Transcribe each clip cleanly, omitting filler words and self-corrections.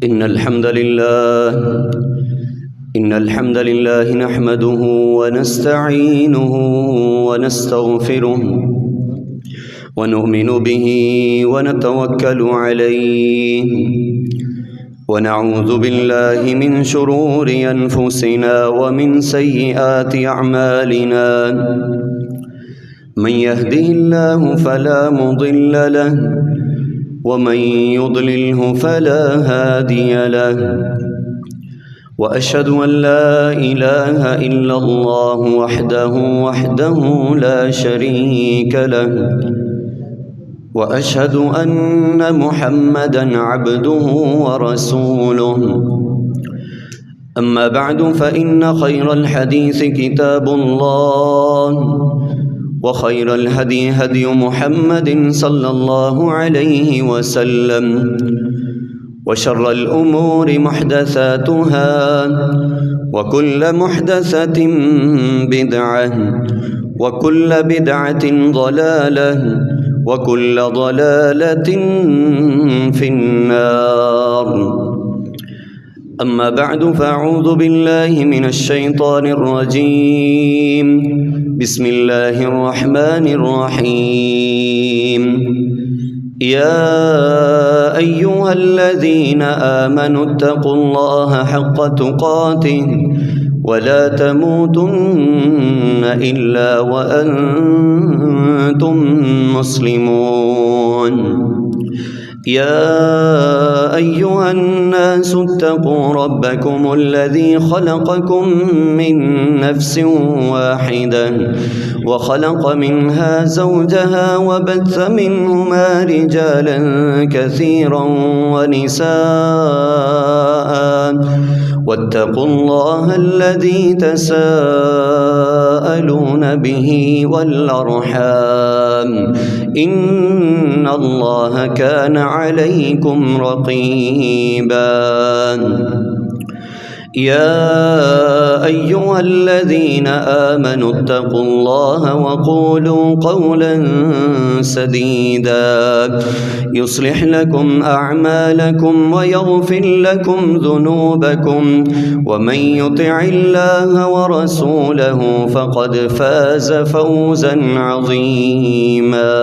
إن الحمد لله نحمده ونستعينه ونستغفره ونؤمن به ونتوكل عليه ونعوذ بالله من شرور أنفسنا ومن سيئات أعمالنا من يهده الله فلا مضل له ومن يضلله فلا هادي له وأشهد أن لا إله إلا الله وحده لا شريك له وأشهد أن محمدًا عبده ورسوله أما بعد فإن خير الحديث كتاب الله وخير الهدي هدي محمد صلى الله عليه وسلم وشر الأمور محدثاتها وكل محدثة بدعة وكل بدعة ضلالة وكل ضلالة في النار أما بعد فأعوذ بالله من الشيطان الرجيم بسم الله الرحمن الرحيم يا أيها الذين آمنوا اتقوا الله حق تقاته ولا تموتن إلا وأنتم مسلمون يا أيها الناس اتقوا ربكم الذي خلقكم من نفس واحدة وخلق منها زوجها وبث منهما رجالا كثيرا ونساء واتقوا الله الذي تساءلون به والأرحام إن الله كان عليكم رقيبا يا أيها الذين آمنوا اتقوا الله وقولوا قولا سديدا يصلح لكم أعمالكم ويغفر لكم ذنوبكم ومن يطع الله ورسوله فقد فاز فوزا عظيما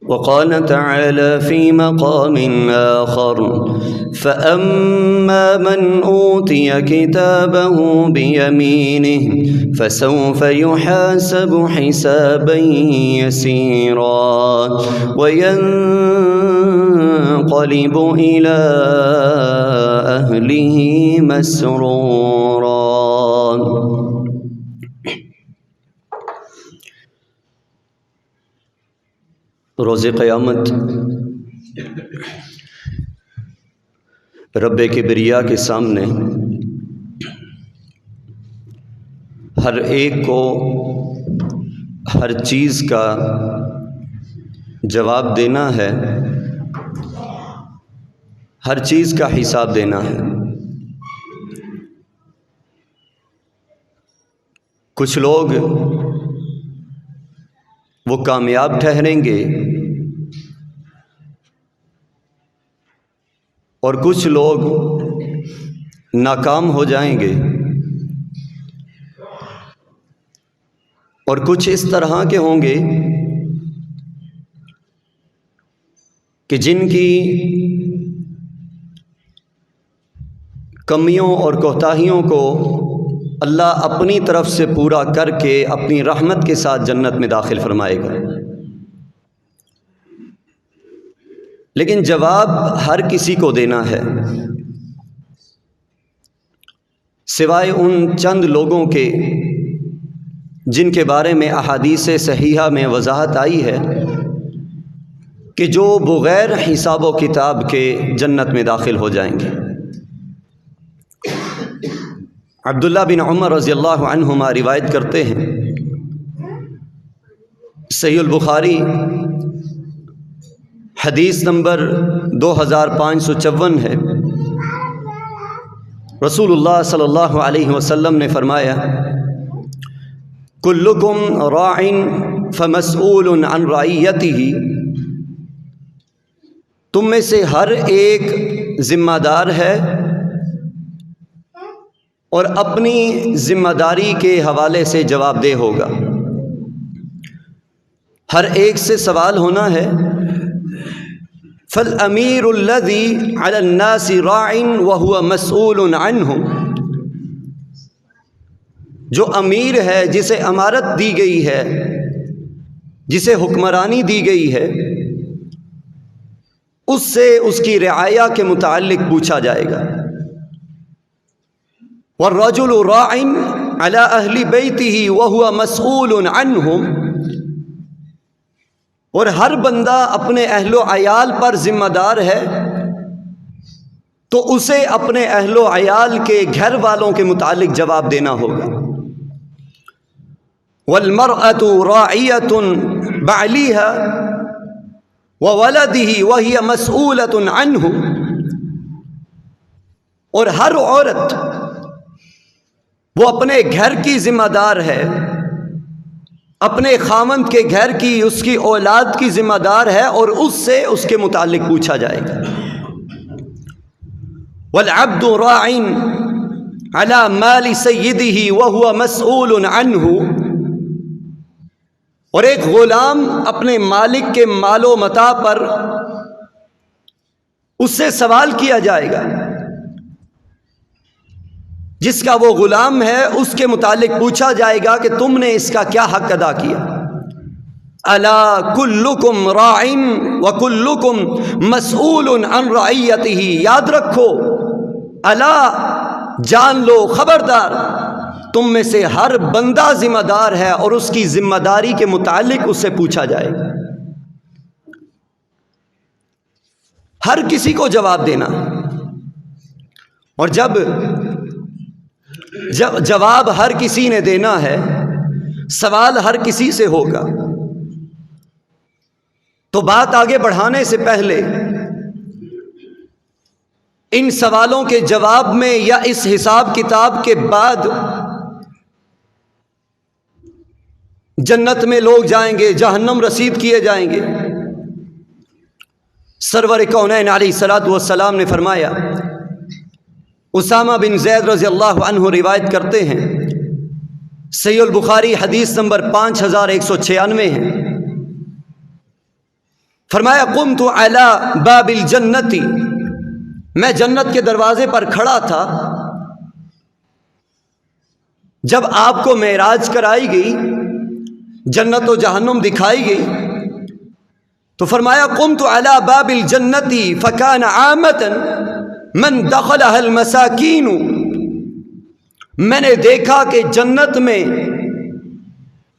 وقال تعالى في مقام آخر فأما من أوتي كتابه بيمينه فسوف يحاسب حسابا يسيرا وينقلب إلى أهله مسرورا روز قیامت رب کبریا کے سامنے ہر ایک کو ہر چیز کا جواب دینا ہے، ہر چیز کا حساب دینا ہے۔ کچھ لوگ وہ کامیاب ٹھہریں گے اور کچھ لوگ ناکام ہو جائیں گے، اور کچھ اس طرح کے ہوں گے کہ جن کی کمیوں اور کوتاہیوں کو اللہ اپنی طرف سے پورا کر کے اپنی رحمت کے ساتھ جنت میں داخل فرمائے گا۔ لیکن جواب ہر کسی کو دینا ہے، سوائے ان چند لوگوں کے جن کے بارے میں احادیث صحیحہ میں وضاحت آئی ہے کہ جو بغیر حساب و کتاب کے جنت میں داخل ہو جائیں گے۔ عبداللہ بن عمر رضی اللہ عنہما روایت کرتے ہیں، صحیح البخاری حدیث نمبر 2554 ہے۔ رسول اللہ صلی اللہ علیہ وسلم نے فرمایا کلکم راع فمسئول عن رعیتہ، تم میں سے ہر ایک ذمہ دار ہے اور اپنی ذمہ داری کے حوالے سے جواب دہ ہوگا۔ ہر ایک سے سوال ہونا ہے۔ فالامیر الذی علی الناس راع وہو مسئول عنہ، جو امیر ہے، جسے امارت دی گئی ہے، جسے حکمرانی دی گئی ہے، اس سے اس کی رعایا کے متعلق پوچھا جائے گا۔ والرجل راع علی اہل بیتہ وہو مسئول عنہم، اور ہر بندہ اپنے اہل و عیال پر ذمہ دار ہے تو اسے اپنے اہل و عیال کے گھر والوں کے متعلق جواب دینا ہوگا۔ والمرأة راعیۃ بعلیہا وولدہ وہی مسئولۃ عنہ، اور ہر عورت وہ اپنے گھر کی ذمہ دار ہے، اپنے خاوند کے گھر کی، اس کی اولاد کی ذمہ دار ہے، اور اس سے اس کے متعلق پوچھا جائے گا۔ والعبد راع علی مال سیدہ وہو مسئول عنہ، اور ایک غلام اپنے مالک کے مال و متاع پر اس سے سوال کیا جائے گا۔ جس کا وہ غلام ہے اس کے متعلق پوچھا جائے گا کہ تم نے اس کا کیا حق ادا کیا۔ الا کلکم راع وکلکم مسئول عن رعیتہ، یاد رکھو، الا جان لو، خبردار، تم میں سے ہر بندہ ذمہ دار ہے اور اس کی ذمہ داری کے متعلق اس سے پوچھا جائے گا۔ ہر کسی کو جواب دینا، اور جب جواب ہر کسی نے دینا ہے، سوال ہر کسی سے ہوگا، تو بات آگے بڑھانے سے پہلے ان سوالوں کے جواب میں یا اس حساب کتاب کے بعد جنت میں لوگ جائیں گے، جہنم رسید کیے جائیں گے۔ سرور کونین علیہ الصلوۃ والسلام نے فرمایا، اسامہ بن زید رضی اللہ عنہ روایت کرتے ہیں، صحیح البخاری حدیث نمبر 5196 ہے، فرمایا قمت علی باب الجنت، میں جنت کے دروازے پر کھڑا تھا جب آپ کو معراج کرائی گئی، جنت و جہنم دکھائی گئی، تو فرمایا قمت علی باب الجنت فکان عامۃ من دخلها المساکین، میں نے دیکھا کہ جنت میں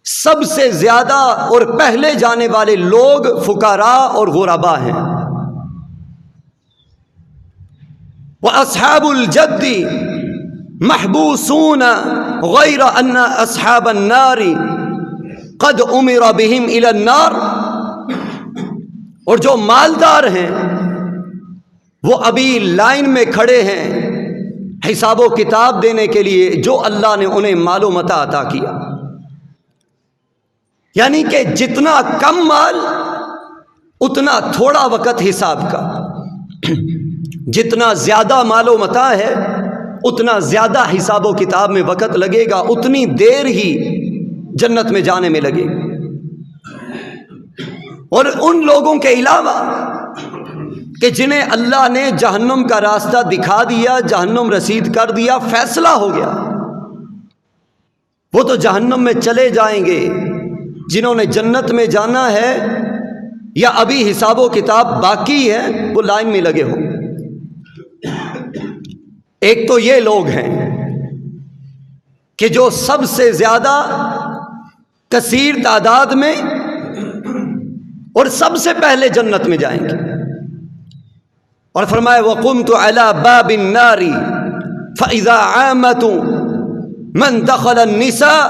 سب سے زیادہ اور پہلے جانے والے لوگ فقراء اور غرباء ہیں۔ وَأَصْحَابُ الْجَدِّ مَحْبُوسُونَ غَيْرَ أَنَّ أَصْحَابَ النَّارِ قَدْ أُمِرَ بِهِمْ إِلَى النَّارِ، اور جو مالدار ہیں وہ ابھی لائن میں کھڑے ہیں حساب و کتاب دینے کے لیے، جو اللہ نے انہیں مال و متاع عطا کیا۔ یعنی کہ جتنا کم مال اتنا تھوڑا وقت حساب کا، جتنا زیادہ مال و متاع ہے اتنا زیادہ حساب و کتاب میں وقت لگے گا، اتنی دیر ہی جنت میں جانے میں لگے گا۔ اور ان لوگوں کے علاوہ کہ جنہیں اللہ نے جہنم کا راستہ دکھا دیا، جہنم رسید کر دیا، فیصلہ ہو گیا، وہ تو جہنم میں چلے جائیں گے۔ جنہوں نے جنت میں جانا ہے یا ابھی حساب و کتاب باقی ہے، وہ لائن میں لگے ہوں۔ ایک تو یہ لوگ ہیں کہ جو سب سے زیادہ کثیر تعداد میں اور سب سے پہلے جنت میں جائیں گے، اور فرمایا وَقُمْتُ عَلَى بَابِ النَّارِ فَإِذَا عَامَةٌ مَنْ دَخَلَ النِّسَاءَ،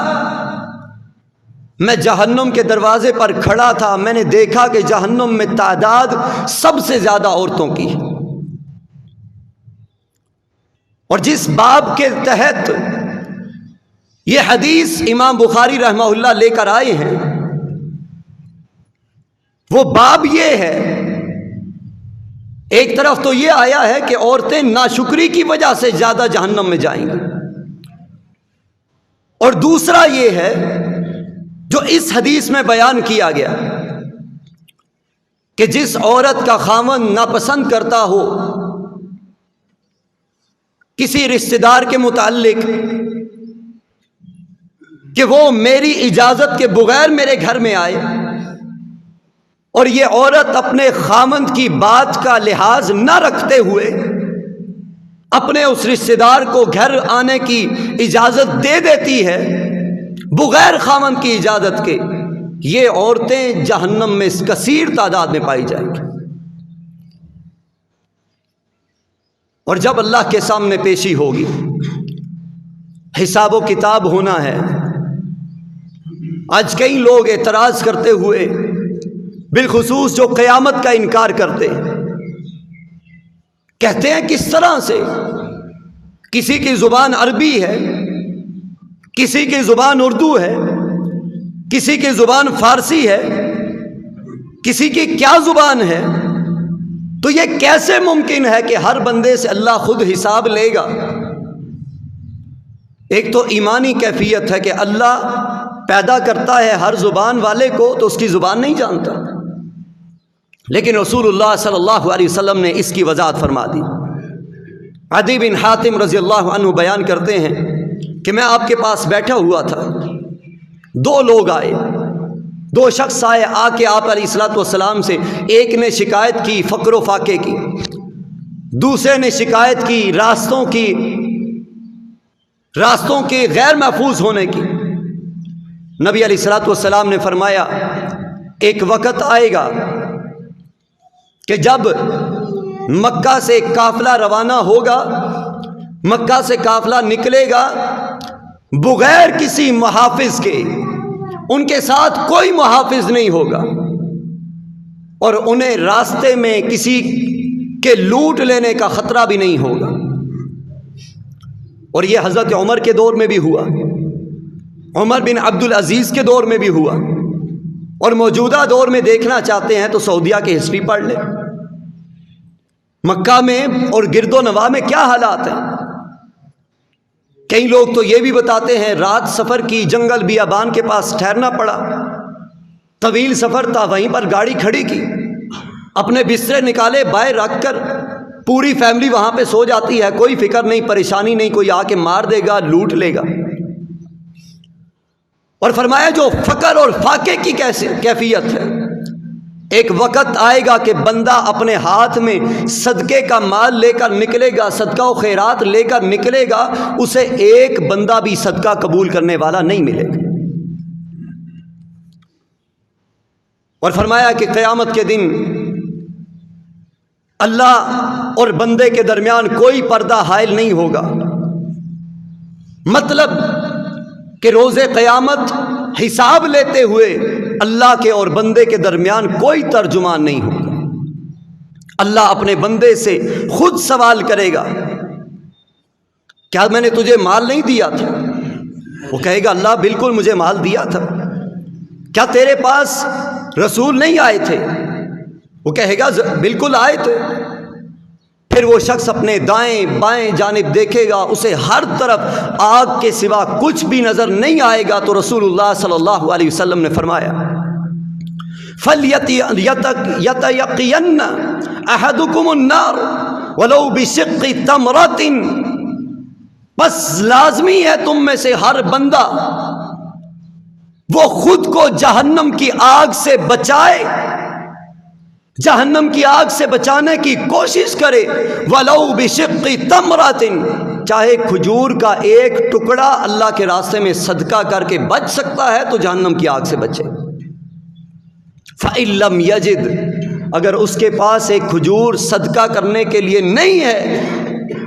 میں جہنم کے دروازے پر کھڑا تھا، میں نے دیکھا کہ جہنم میں تعداد سب سے زیادہ عورتوں کی، اور جس باب کے تحت یہ حدیث امام بخاری رحمہ اللہ لے کر آئے ہیں، وہ باب یہ ہے ایک طرف تو یہ آیا ہے کہ عورتیں ناشکری کی وجہ سے زیادہ جہنم میں جائیں گی، اور دوسرا یہ ہے جو اس حدیث میں بیان کیا گیا کہ جس عورت کا خاوند ناپسند کرتا ہو کسی رشتہ دار کے متعلق کہ وہ میری اجازت کے بغیر میرے گھر میں آئے، اور یہ عورت اپنے خاوند کی بات کا لحاظ نہ رکھتے ہوئے اپنے اس رشتہ دار کو گھر آنے کی اجازت دے دیتی ہے بغیر خاوند کی اجازت کے، یہ عورتیں جہنم میں کثیر تعداد میں پائی جائیں گی۔ اور جب اللہ کے سامنے پیشی ہوگی، حساب و کتاب ہونا ہے، آج کئی لوگ اعتراض کرتے ہوئے بالخصوص جو قیامت کا انکار کرتے ہیں، کہتے ہیں کس طرح سے کسی کی زبان عربی ہے، کسی کی زبان اردو ہے، کسی کی زبان فارسی ہے، کسی کی کیا زبان ہے، تو یہ کیسے ممکن ہے کہ ہر بندے سے اللہ خود حساب لے گا؟ ایک تو ایمانی کیفیت ہے کہ اللہ پیدا کرتا ہے ہر زبان والے کو تو اس کی زبان نہیں جانتا، لیکن رسول اللہ صلی اللہ علیہ وسلم نے اس کی وضاحت فرما دی۔ عدی بن حاتم رضی اللہ عنہ بیان کرتے ہیں کہ میں آپ کے پاس بیٹھا ہوا تھا، دو لوگ آئے، دو شخص آئے، آ کے آپ علیہ الصلوۃ والسلام سے، ایک نے شکایت کی فقر و فاقے کی، دوسرے نے شکایت کی راستوں کے غیر محفوظ ہونے کی۔ نبی علیہ الصلوۃ والسلام نے فرمایا ایک وقت آئے گا کہ جب مکہ سے ایک قافلہ روانہ ہوگا، مکہ سے قافلہ نکلے گا بغیر کسی محافظ کے، ان کے ساتھ کوئی محافظ نہیں ہوگا، اور انہیں راستے میں کسی کے لوٹ لینے کا خطرہ بھی نہیں ہوگا۔ اور یہ حضرت عمر کے دور میں بھی ہوا، عمر بن عبد العزیز کے دور میں بھی ہوا، اور موجودہ دور میں دیکھنا چاہتے ہیں تو سعودیہ کی ہسٹری پڑھ لیں، مکہ میں اور گرد و نواح میں کیا حالات ہیں۔ کئی لوگ تو یہ بھی بتاتے ہیں رات سفر کی، جنگل بیابان کے پاس ٹھہرنا پڑا، طویل سفر تھا، وہیں پر گاڑی کھڑی کی، اپنے بسترے نکالے باہر رکھ کر، پوری فیملی وہاں پہ سو جاتی ہے، کوئی فکر نہیں، پریشانی نہیں، کوئی آ کے مار دے گا، لوٹ لے گا۔ اور فرمایا جو فقر اور فاقے کی کیفیت ہے، ایک وقت آئے گا کہ بندہ اپنے ہاتھ میں صدقے کا مال لے کر نکلے گا، صدقہ و خیرات لے کر نکلے گا، اسے ایک بندہ بھی صدقہ قبول کرنے والا نہیں ملے گا۔ اور فرمایا کہ قیامت کے دن اللہ اور بندے کے درمیان کوئی پردہ حائل نہیں ہوگا، مطلب کہ روز قیامت حساب لیتے ہوئے اللہ کے اور بندے کے درمیان کوئی ترجمان نہیں ہوگا۔ اللہ اپنے بندے سے خود سوال کرے گا، کیا میں نے تجھے مال نہیں دیا تھا؟ وہ کہے گا اللہ بالکل مجھے مال دیا تھا۔ کیا تیرے پاس رسول نہیں آئے تھے؟ وہ کہے گا بالکل آئے تھے۔ پھر وہ شخص اپنے دائیں بائیں جانب دیکھے گا، اسے ہر طرف آگ کے سوا کچھ بھی نظر نہیں آئے گا، تو رسول اللہ صلی اللہ علیہ وسلم نے فرمایا فَلْيَتَيَقِّيَنَّ أَحَدُكُمُ النَّارُ وَلَوْ بِشِقِّ تَمْرَةٍ، بس لازمی ہے تم میں سے ہر بندہ وہ خود کو جہنم کی آگ سے بچائے، جہنم کی آگ سے بچانے کی کوشش کرے، وَلَوْ بِشِقِّ تَمْرَةٍ، چاہے کھجور کا ایک ٹکڑا اللہ کے راستے میں صدقہ کر کے بچ سکتا ہے تو جہنم کی آگ سے بچے۔ فَإِن لَّمْ يَجِدْ، اگر اس کے پاس ایک کھجور صدقہ کرنے کے لیے نہیں ہے،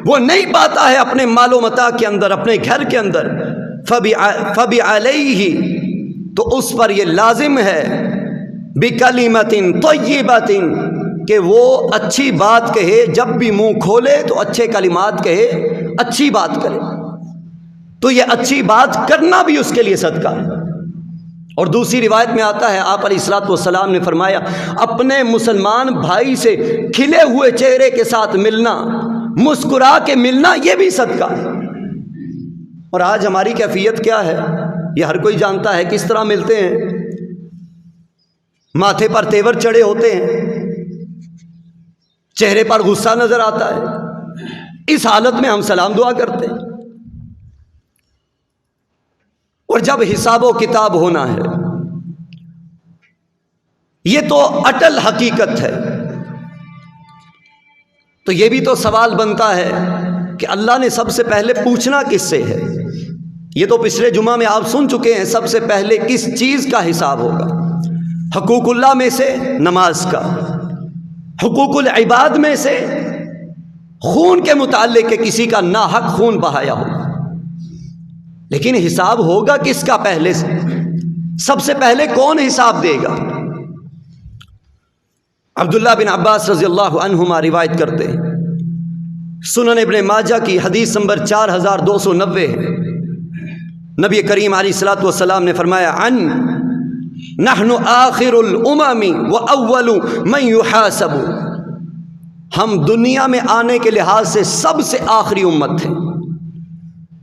وہ نہیں پاتا ہے اپنے مال و متاع کے اندر، اپنے گھر کے اندر، فَبِعَلَيْهِ، تو اس پر یہ لازم ہے، بِكَلِمَةٍ طَيِّبَةٍ، کہ وہ اچھی بات کہے، جب بھی منہ کھولے تو اچھے کلمات کہے، اچھی بات کرے، تو یہ اچھی بات کرنا بھی اس کے لیے صدقہ ہے۔ اور دوسری روایت میں آتا ہے آپ علیہ الصلوۃ والسلام نے فرمایا اپنے مسلمان بھائی سے کھلے ہوئے چہرے کے ساتھ ملنا، مسکرا کے ملنا، یہ بھی صدقہ ہے۔ اور آج ہماری کیفیت کیا ہے یہ ہر کوئی جانتا ہے، کس طرح ملتے ہیں، ماتھے پر تیور چڑھے ہوتے ہیں، چہرے پر غصہ نظر آتا ہے، اس حالت میں ہم سلام دعا کرتے ہیں۔ اور جب حساب و کتاب ہونا ہے، یہ تو اٹل حقیقت ہے، تو یہ بھی تو سوال بنتا ہے کہ اللہ نے سب سے پہلے پوچھنا کس سے ہے؟ یہ تو پچھلے جمعہ میں آپ سن چکے ہیں، سب سے پہلے کس چیز کا حساب ہوگا؟ حقوق اللہ میں سے نماز کا، حقوق العباد میں سے خون کے متعلق کہ کسی کا ناحق خون بہایا ہو، لیکن حساب ہوگا کس کا پہلے سے؟ سب سے پہلے کون حساب دے گا؟ عبداللہ بن عباس رضی اللہ عنہما روایت کرتے ہیں، سنن ابن ماجہ کی حدیث نمبر 4290 ہے، نبی کریم علیہ الصلوۃ والسلام نے فرمایا نحن آخر الامم واول من يحاسب، ہم دنیا میں آنے کے لحاظ سے سب سے آخری امت ہیں،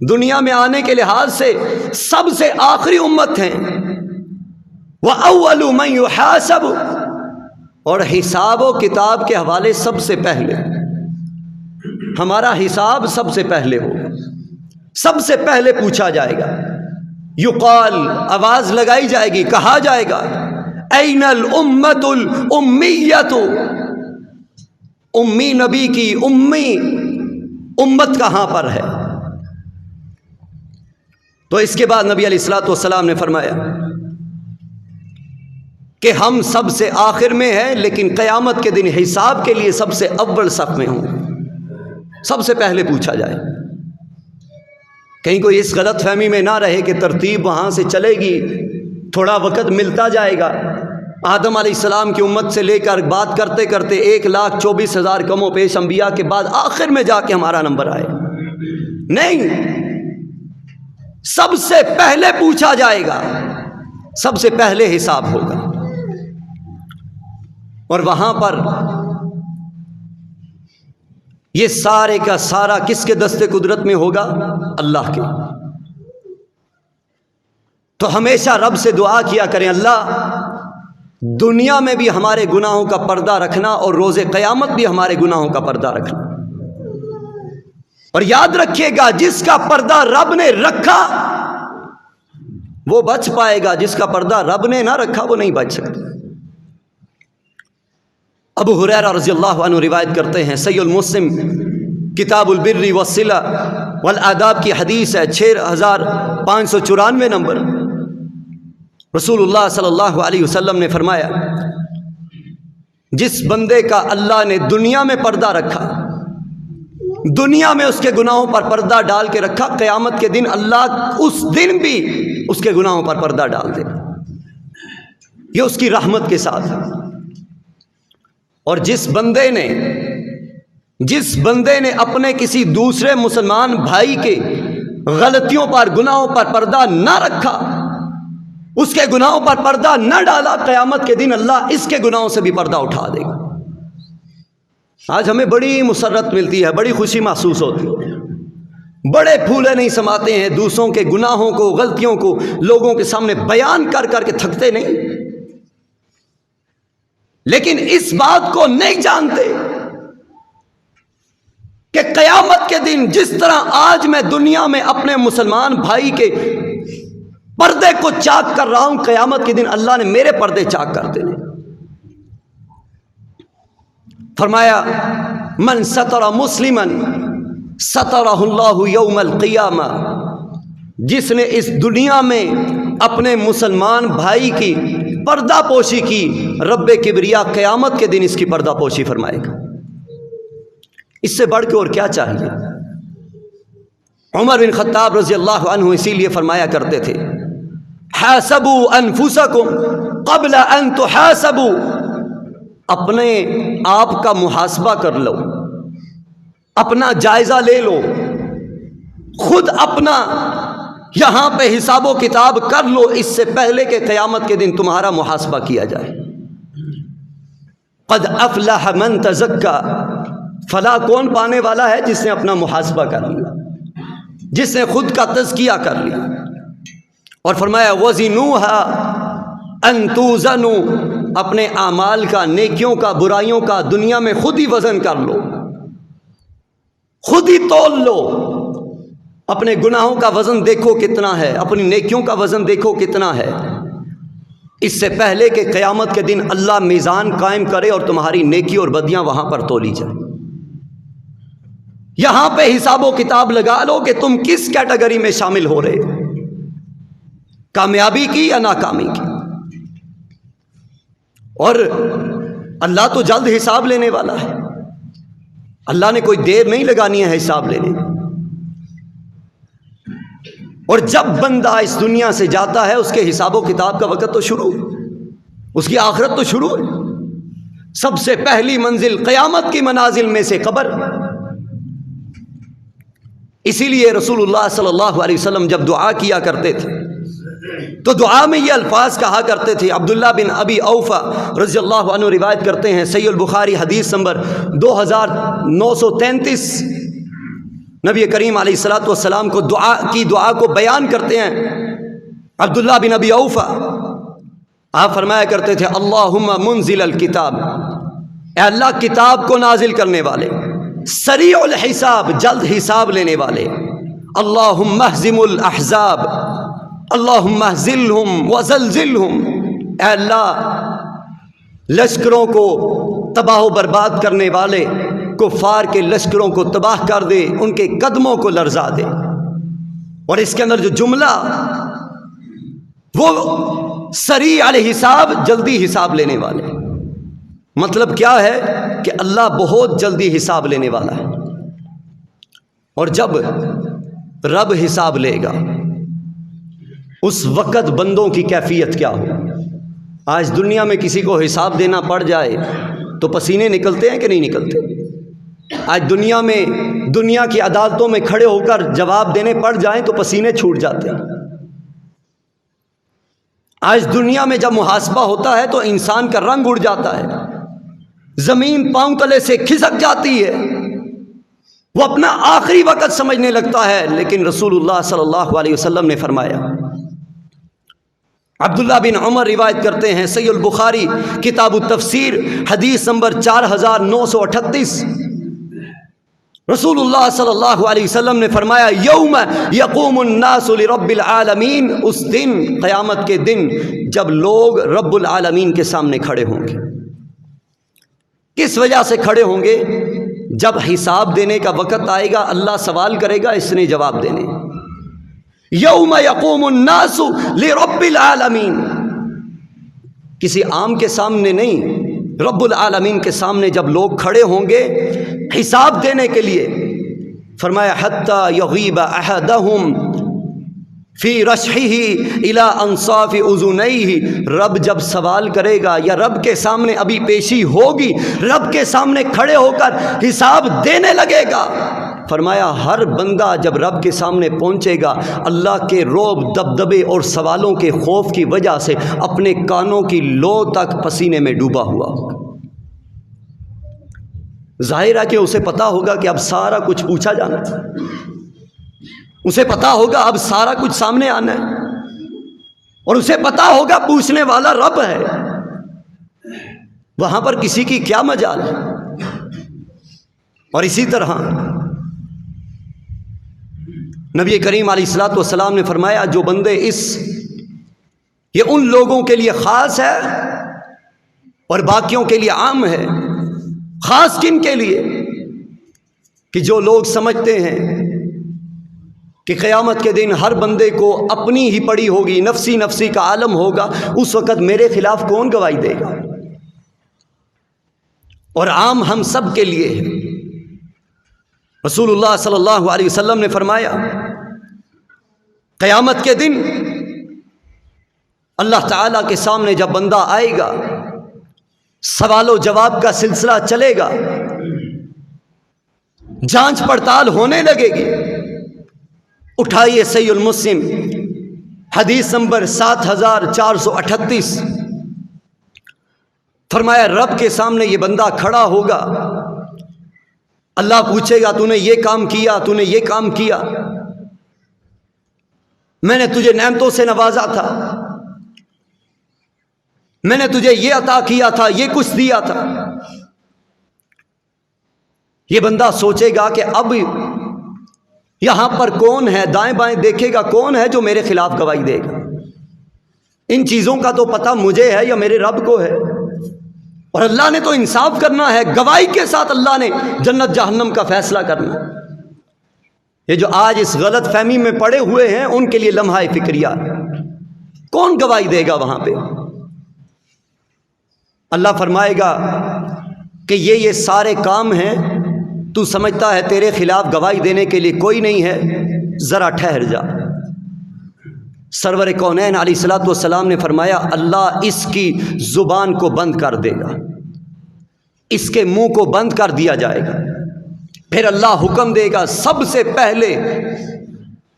دنیا میں آنے کے لحاظ سے سب سے آخری امت ہیں، واول من يحاسب، اور حساب و کتاب کے حوالے سب سے پہلے ہمارا حساب سب سے پہلے ہوگا، سب سے پہلے پوچھا جائے گا۔ یقال، آواز لگائی جائے گی، کہا جائے گا این الامت الامیت، امی نبی کی امی امت کہاں پر ہے؟ تو اس کے بعد نبی علیہ الصلوۃ والسلام نے فرمایا کہ ہم سب سے آخر میں ہیں، لیکن قیامت کے دن حساب کے لیے سب سے اول صف میں ہوں، سب سے پہلے پوچھا جائے۔ کہیں کوئی اس غلط فہمی میں نہ رہے کہ ترتیب وہاں سے چلے گی، تھوڑا وقت ملتا جائے گا، آدم علیہ السلام کی امت سے لے کر بات کرتے کرتے 1,24,000 کم و بیش انبیاء کے بعد آخر میں جا کے ہمارا نمبر آئے۔ نہیں، سب سے پہلے پوچھا جائے گا، سب سے پہلے حساب ہوگا، اور وہاں پر یہ سارے کا سارا کس کے دست قدرت میں ہوگا؟ اللہ کے۔ تو ہمیشہ رب سے دعا کیا کریں، اللہ دنیا میں بھی ہمارے گناہوں کا پردہ رکھنا، اور روز قیامت بھی ہمارے گناہوں کا پردہ رکھنا۔ اور یاد رکھیے گا، جس کا پردہ رب نے رکھا وہ بچ پائے گا، جس کا پردہ رب نے نہ رکھا وہ نہیں بچ سکتا۔ ابو ہریرہ رضی اللہ عنہ روایت کرتے ہیں، صحیح المسلم کتاب البر والصلہ والآداب کی حدیث ہے، 6594 نمبر۔ رسول اللہ صلی اللہ علیہ وسلم نے فرمایا، جس بندے کا اللہ نے دنیا میں پردہ رکھا، دنیا میں اس کے گناہوں پر پردہ ڈال کے رکھا، قیامت کے دن اللہ اس دن بھی اس کے گناہوں پر پردہ ڈال دے، یہ اس کی رحمت کے ساتھ ہے۔ اور جس بندے نے اپنے کسی دوسرے مسلمان بھائی کے غلطیوں پر، گناہوں پر پردہ نہ رکھا، اس کے گناہوں پر پردہ نہ ڈالا، قیامت کے دن اللہ اس کے گناہوں سے بھی پردہ اٹھا دے گا۔ آج ہمیں بڑی مسرت ملتی ہے، بڑی خوشی محسوس ہوتی ہے، بڑے پھولے نہیں سماتے ہیں، دوسروں کے گناہوں کو، غلطیوں کو لوگوں کے سامنے بیان کر کر کے تھکتے نہیں، لیکن اس بات کو نہیں جانتے کہ قیامت کے دن جس طرح آج میں دنیا میں اپنے مسلمان بھائی کے پردے کو چاک کر رہا ہوں، قیامت کے دن اللہ نے میرے پردے چاک کر دینے۔ فرمایا من ستر مسلما سترہ اللہ یوم القیامہ، جس نے اس دنیا میں اپنے مسلمان بھائی کی پردہ پوشی کی، رب کبریا قیامت کے دن اس کی پردہ پوشی فرمائے گا۔ اس سے بڑھ کے اور کیا چاہیے؟ عمر بن خطاب رضی اللہ عنہ اسی لیے فرمایا کرتے تھے، حاسبوا انفسکم قبل ان تحاسبوا، اپنے آپ کا محاسبہ کر لو، اپنا جائزہ لے لو، خود اپنا یہاں پہ حساب و کتاب کر لو اس سے پہلے کہ قیامت کے دن تمہارا محاسبہ کیا جائے۔ قد افلح من تزکا، فلاح کون پانے والا ہے؟ جس نے اپنا محاسبہ کر لیا، جس نے خود کا تزکیہ کر لیا۔ اور فرمایا وزنوها ان توزنوا، اپنے اعمال کا، نیکیوں کا، برائیوں کا دنیا میں خود ہی وزن کر لو، خود ہی تول لو۔ اپنے گناہوں کا وزن دیکھو کتنا ہے، اپنی نیکیوں کا وزن دیکھو کتنا ہے، اس سے پہلے کہ قیامت کے دن اللہ میزان قائم کرے اور تمہاری نیکی اور بدیاں وہاں پر تولی جائیں۔ یہاں پہ حساب و کتاب لگا لو کہ تم کس کیٹیگری میں شامل ہو رہے ہو، کامیابی کی یا ناکامی کی۔ اور اللہ تو جلد حساب لینے والا ہے، اللہ نے کوئی دیر نہیں لگانی ہے حساب لینے۔ اور جب بندہ اس دنیا سے جاتا ہے اس کے حساب و کتاب کا وقت تو شروع ہے، اس کی آخرت تو شروع ہے۔ سب سے پہلی منزل قیامت کی منازل میں سے قبر۔ اسی لیے رسول اللہ صلی اللہ علیہ وسلم جب دعا کیا کرتے تھے تو دعا میں یہ الفاظ کہا کرتے تھے۔ عبداللہ بن ابی اوفا رضی اللہ عنہ روایت کرتے ہیں، صحیح البخاری حدیث نمبر 2933، نبی کریم علیہ الصلوۃ والسلام کو دعا کو بیان کرتے ہیں۔ عبداللہ بن ابی اوفا آپ فرمایا کرتے تھے اللہم منزل الکتاب، اے اللہ کتاب کو نازل کرنے والے، سریع الحساب جلد حساب لینے والے، اللہم اہزم الاحزاب، اللہم اہزلہم وزلزلہم، اے اللہ لشکروں کو تباہ و برباد کرنے والے کفار کے لشکروں کو تباہ کر دے، ان کے قدموں کو لرزا دے۔ اور اس کے اندر جو جملہ وہ سریع الحساب، جلدی حساب لینے والے، مطلب کیا ہے کہ اللہ بہت جلدی حساب لینے والا ہے۔ اور جب رب حساب لے گا اس وقت بندوں کی کیفیت کیا ہو؟ آج دنیا میں کسی کو حساب دینا پڑ جائے تو پسینے نکلتے ہیں کہ نہیں نکلتے؟ آج دنیا میں دنیا کی عدالتوں میں کھڑے ہو کر جواب دینے پڑ جائیں تو پسینے چھوٹ جاتے ہیں۔ آج دنیا میں جب محاسبہ ہوتا ہے تو انسان کا رنگ اڑ جاتا ہے، زمین پاؤں تلے سے کھسک جاتی ہے، وہ اپنا آخری وقت سمجھنے لگتا ہے۔ لیکن رسول اللہ صلی اللہ علیہ وسلم نے فرمایا، عبداللہ بن عمر روایت کرتے ہیں، صحیح البخاری کتاب التفسیر حدیث نمبر 4938، رسول اللہ صلی اللہ علیہ وسلم نے فرمایا یوم یقوم الناس لرب العالمین، اس دن قیامت کے دن جب لوگ رب العالمین کے سامنے کھڑے ہوں گے۔ کس وجہ سے کھڑے ہوں گے؟ جب حساب دینے کا وقت آئے گا اللہ سوال کرے گا، اس نے جواب دینے۔ یوم یقوم الناس لرب العالمین، کسی عام کے سامنے نہیں، رب العالمین کے سامنے جب لوگ کھڑے ہوں گے حساب دینے کے لیے۔ فرمایا حتی یغیب احدہم فی رشحہ الی انصاف اذنیہ، رب جب سوال کرے گا یا رب کے سامنے ابھی پیشی ہوگی، رب کے سامنے کھڑے ہو کر حساب دینے لگے گا۔ فرمایا ہر بندہ جب رب کے سامنے پہنچے گا اللہ کے رعب، دبدبے اور سوالوں کے خوف کی وجہ سے اپنے کانوں کی لو تک پسینے میں ڈوبا ہوا ہوگا۔ ظاہر ہے کہ اسے پتا ہوگا کہ اب سارا کچھ پوچھا جانا ہے، اسے پتا ہوگا اب سارا کچھ سامنے آنا ہے، اور اسے پتا ہوگا پوچھنے والا رب ہے، وہاں پر کسی کی کیا مجال ہے۔ اور اسی طرح نبی کریم علیہ الصلوۃ والسلام نے فرمایا جو بندے یہ ان لوگوں کے لیے خاص ہے اور باقیوں کے لیے عام ہے۔ خاص کن کے لیے؟ کہ جو لوگ سمجھتے ہیں کہ قیامت کے دن ہر بندے کو اپنی ہی پڑی ہوگی، نفسی نفسی کا عالم ہوگا، اس وقت میرے خلاف کون گواہی دے گا؟ اور عام ہم سب کے لیے ہے۔ رسول اللہ صلی اللہ علیہ وسلم نے فرمایا قیامت کے دن اللہ تعالیٰ کے سامنے جب بندہ آئے گا سوال و جواب کا سلسلہ چلے گا، جانچ پڑتال ہونے لگے گی، اٹھائیے صحیح المسلم حدیث نمبر 7438، فرمایا رب کے سامنے یہ بندہ کھڑا ہوگا، اللہ پوچھے گا تو نے یہ کام کیا، تو نے یہ کام کیا، میں نے تجھے نعمتوں سے نوازا تھا، میں نے تجھے یہ عطا کیا تھا، یہ کچھ دیا تھا۔ یہ بندہ سوچے گا کہ اب یہاں پر کون ہے، دائیں بائیں دیکھے گا کون ہے جو میرے خلاف گواہی دے گا۔ ان چیزوں کا تو پتہ مجھے ہے یا میرے رب کو ہے، اور اللہ نے تو انصاف کرنا ہے، گواہی کے ساتھ اللہ نے جنت جہنم کا فیصلہ کرنا۔ یہ جو آج اس غلط فہمی میں پڑے ہوئے ہیں ان کے لیے لمحہ فکریہ، کون گواہی دے گا وہاں پہ؟ اللہ فرمائے گا کہ یہ سارے کام ہیں، تو سمجھتا ہے تیرے خلاف گواہی دینے کے لیے کوئی نہیں ہے، ذرا ٹھہر جا۔ سرور کونین علیہ الصلوۃ والسلام نے فرمایا اللہ اس کی زبان کو بند کر دے گا، اس کے منہ کو بند کر دیا جائے گا، پھر اللہ حکم دے گا سب سے پہلے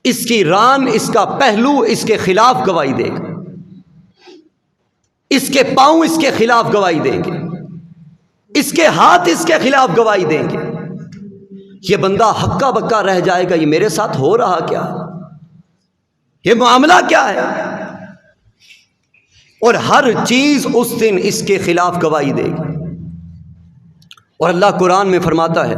اس کی ران، اس کا پہلو اس کے خلاف گواہی دے گا، اس کے پاؤں اس کے خلاف گواہی دیں گے، اس کے ہاتھ اس کے خلاف گواہی دیں گے۔ یہ بندہ ہکا بکا رہ جائے گا، یہ میرے ساتھ ہو رہا کیا، یہ معاملہ کیا ہے؟ اور ہر چیز اس دن اس کے خلاف گواہی دے گی۔ اور اللہ قرآن میں فرماتا ہے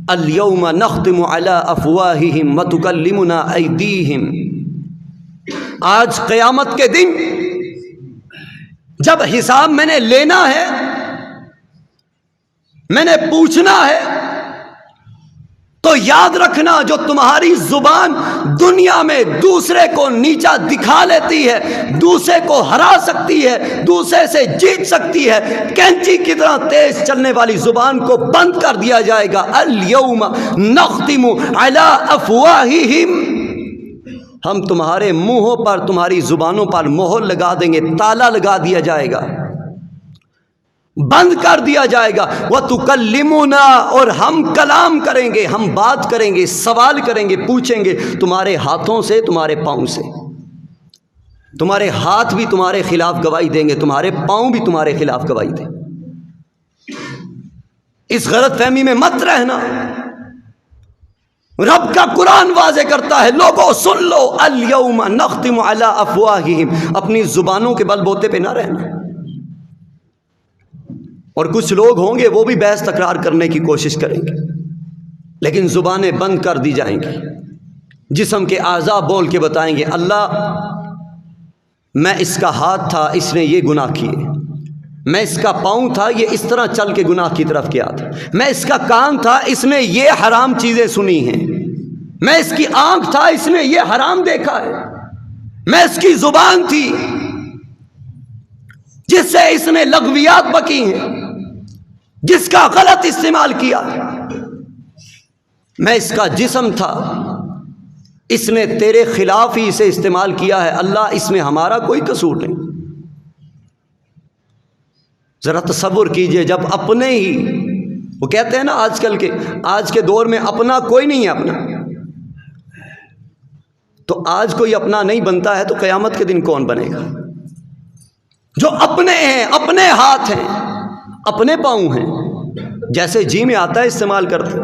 الیوم نختم علی افواہہم وتکلمنا ایدیہم، آج قیامت کے دن جب حساب میں نے لینا ہے، میں نے پوچھنا ہے، تو یاد رکھنا جو تمہاری زبان دنیا میں دوسرے کو نیچا دکھا لیتی ہے، دوسرے کو ہرا سکتی ہے، دوسرے سے جیت سکتی ہے، کینچی کی طرح تیز چلنے والی زبان کو بند کر دیا جائے گا۔ الیوم نختم علی افواہہم، ہم تمہارے منہوں پر، تمہاری زبانوں پر مہر لگا دیں گے، تالا لگا دیا جائے گا، بند کر دیا جائے گا۔ وَتُكَلِّمُنَا، اور ہم کلام کریں گے، ہم بات کریں گے، سوال کریں گے، پوچھیں گے تمہارے ہاتھوں سے، تمہارے پاؤں سے۔ تمہارے ہاتھ بھی تمہارے خلاف گواہی دیں گے، تمہارے پاؤں بھی تمہارے خلاف گواہی دیں۔ اس غلط فہمی میں مت رہنا، رب کا قرآن واضح کرتا ہے لوگوں سن لو، الیوم نختم علی افواہہم، اپنی زبانوں کے بل بوتے پہ نہ رہنا۔ اور کچھ لوگ ہوں گے وہ بھی بحث تکرار کرنے کی کوشش کریں گے، لیکن زبانیں بند کر دی جائیں گی، جسم کے اعضاء بول کے بتائیں گے اللہ میں اس کا ہاتھ تھا، اس نے یہ گناہ کیے، میں اس کا پاؤں تھا، یہ اس طرح چل کے گناہ کی طرف گیا تھا، میں اس کا کان تھا، اس نے یہ حرام چیزیں سنی ہیں، میں اس کی آنکھ تھا، اس نے یہ حرام دیکھا ہے، میں اس کی زبان تھی جس سے اس نے لغویات بکی ہیں، جس کا غلط استعمال کیا، میں اس کا جسم تھا، اس نے تیرے خلاف ہی اسے استعمال کیا ہے، اللہ اس میں ہمارا کوئی قصور نہیں۔ ذرا تصور کیجئے جب اپنے ہی، وہ کہتے ہیں نا آج کے دور میں اپنا کوئی نہیں ہے اپنا، تو آج کوئی اپنا نہیں بنتا ہے تو قیامت کے دن کون بنے گا؟ جو اپنے ہیں، اپنے ہاتھ ہیں، اپنے پاؤں ہیں، جیسے جی میں آتا ہے استعمال کرتے۔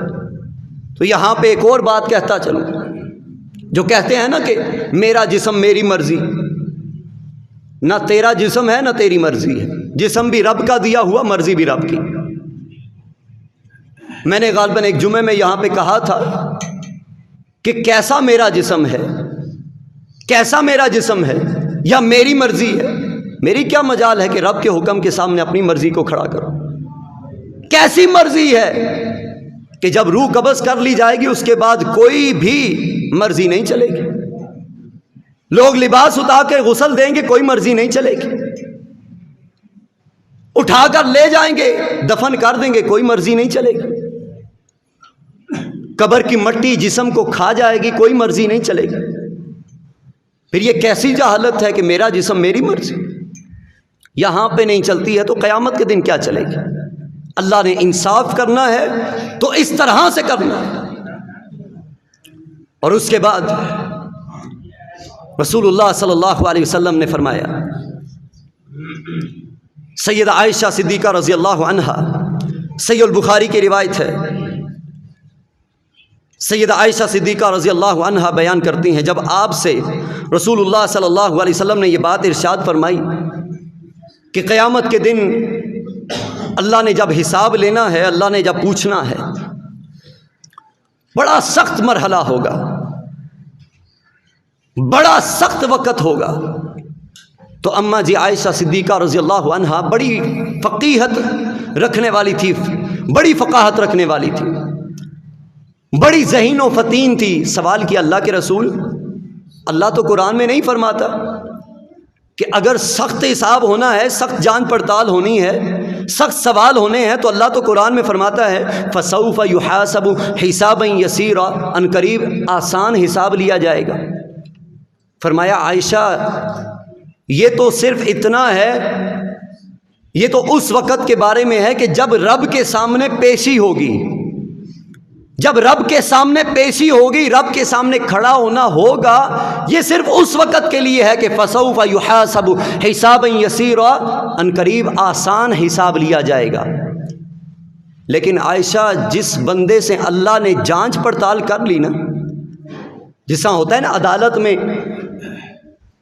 تو یہاں پہ ایک اور بات کہتا چلوں، جو کہتے ہیں نا کہ میرا جسم میری مرضی، نہ تیرا جسم ہے نہ تیری مرضی ہے، جسم بھی رب کا دیا ہوا، مرضی بھی رب کی۔ میں نے غالباً ایک جمعے میں یہاں پہ کہا تھا کہ کیسا میرا جسم ہے، کیسا میرا جسم ہے یا میری مرضی ہے؟ میری کیا مجال ہے کہ رب کے حکم کے سامنے اپنی مرضی کو کھڑا کرو؟ کیسی مرضی ہے کہ جب روح قبض کر لی جائے گی اس کے بعد کوئی بھی مرضی نہیں چلے گی؟ لوگ لباس اتار کے غسل دیں گے، کوئی مرضی نہیں چلے گی، اٹھا کر لے جائیں گے، دفن کر دیں گے، کوئی مرضی نہیں چلے گی، قبر کی مٹی جسم کو کھا جائے گی، کوئی مرضی نہیں چلے گی۔ پھر یہ کیسی جہالت ہے کہ میرا جسم میری مرضی یہاں پہ نہیں چلتی ہے تو قیامت کے دن کیا چلے گی؟ اللہ نے انصاف کرنا ہے تو اس طرح سے کرنا ہے۔ اور اس کے بعد رسول اللہ صلی اللہ علیہ وسلم نے فرمایا، سیدہ عائشہ صدیقہ رضی اللہ عنہا، صحیح البخاری کی روایت ہے، سیدہ عائشہ صدیقہ رضی اللہ عنہا بیان کرتی ہیں، جب آپ سے رسول اللہ صلی اللہ علیہ وسلم نے یہ بات ارشاد فرمائی کہ قیامت کے دن اللہ نے جب حساب لینا ہے، اللہ نے جب پوچھنا ہے، بڑا سخت مرحلہ ہوگا، بڑا سخت وقت ہوگا، تو اماں جی عائشہ صدیقہ رضی اللہ عنہا بڑی فقیہت رکھنے والی تھی، بڑی فقاہت رکھنے والی تھی، بڑی ذہین و فطین تھی۔ سوال کیا، اللہ کے رسول، اللہ تو قرآن میں نہیں فرماتا کہ اگر سخت حساب ہونا ہے، سخت جانچ پڑتال ہونی ہے، سخت سوال ہونے ہیں، تو اللہ تو قرآن میں فرماتا ہے فَسَوْفَ يُحَاسَبُ حِسَابًا يَسِيرًا، ان قریب آسان حساب لیا جائے گا۔ فرمایا عائشہ یہ تو صرف اتنا ہے، یہ تو اس وقت کے بارے میں ہے کہ جب رب کے سامنے پیشی ہوگی، جب رب کے سامنے پیشی ہوگی، رب کے سامنے کھڑا ہونا ہوگا، یہ صرف اس وقت کے لیے ہے کہ فَسَوْفَ يُحَاسَبُ حِسَابًا يَسِيرًا، ان قریب آسان حساب لیا جائے گا۔ لیکن عائشہ، جس بندے سے اللہ نے جانچ پڑتال کر لی نا، جس طرح ہوتا ہے نا عدالت میں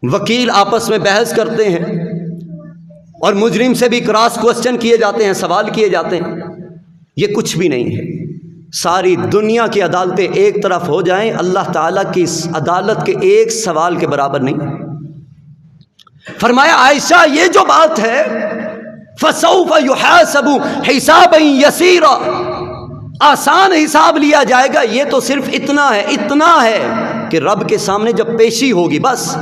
وکیل آپس میں بحث کرتے ہیں اور مجرم سے بھی کراس کوسچن کیے جاتے ہیں، سوال کیے جاتے ہیں، یہ کچھ بھی نہیں ہے۔ ساری دنیا کی عدالتیں ایک طرف ہو جائیں، اللہ تعالیٰ کی اس عدالت کے ایک سوال کے برابر نہیں۔ فرمایا عائشہ یہ جو بات ہے فَسَوْفَ يُحَاسَبُ حِسَابًا يَسِيرًا، آسان حساب لیا جائے گا، یہ تو صرف اتنا ہے کہ رب کے سامنے جب پیشی ہوگی، بس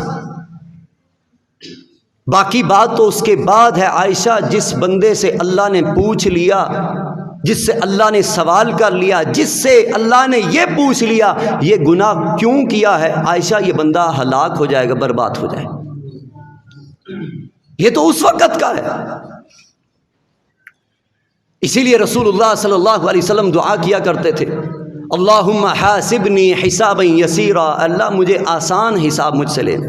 باقی بات تو اس کے بعد ہے۔ عائشہ، جس بندے سے اللہ نے پوچھ لیا، جس سے اللہ نے سوال کر لیا، جس سے اللہ نے یہ پوچھ لیا یہ گناہ کیوں کیا ہے، عائشہ یہ بندہ ہلاک ہو جائے گا، برباد ہو جائے گا۔ یہ تو اس وقت کا ہے۔ اسی لیے رسول اللہ صلی اللہ علیہ وسلم دعا کیا کرتے تھے، اللہم حاسبنی حسابا یسیرا، اللہ مجھے آسان حساب مجھ سے لینا۔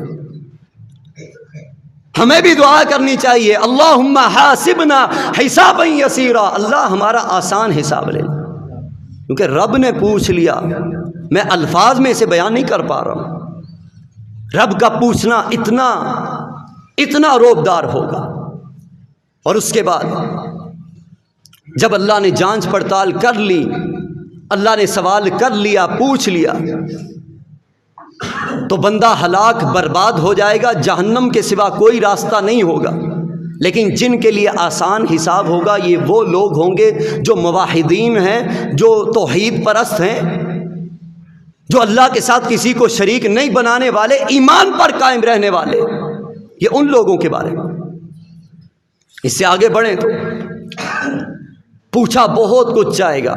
ہمیں بھی دعا کرنی چاہیے، اللہم حاسبنا حسابا یسیرا، اللہ ہمارا آسان حساب لے، کیونکہ رب نے پوچھ لیا۔ میں الفاظ میں اسے بیان نہیں کر پا رہا ہوں، رب کا پوچھنا اتنا روبدار ہوگا۔ اور اس کے بعد جب اللہ نے جانچ پڑتال کر لی، اللہ نے سوال کر لیا، پوچھ لیا، تو بندہ ہلاک برباد ہو جائے گا، جہنم کے سوا کوئی راستہ نہیں ہوگا۔ لیکن جن کے لیے آسان حساب ہوگا یہ وہ لوگ ہوں گے جو موحدین ہیں، جو توحید پرست ہیں، جو اللہ کے ساتھ کسی کو شریک نہیں بنانے والے، ایمان پر قائم رہنے والے، یہ ان لوگوں کے بارے میں۔ اس سے آگے بڑھیں تو پوچھا بہت کچھ جائے گا،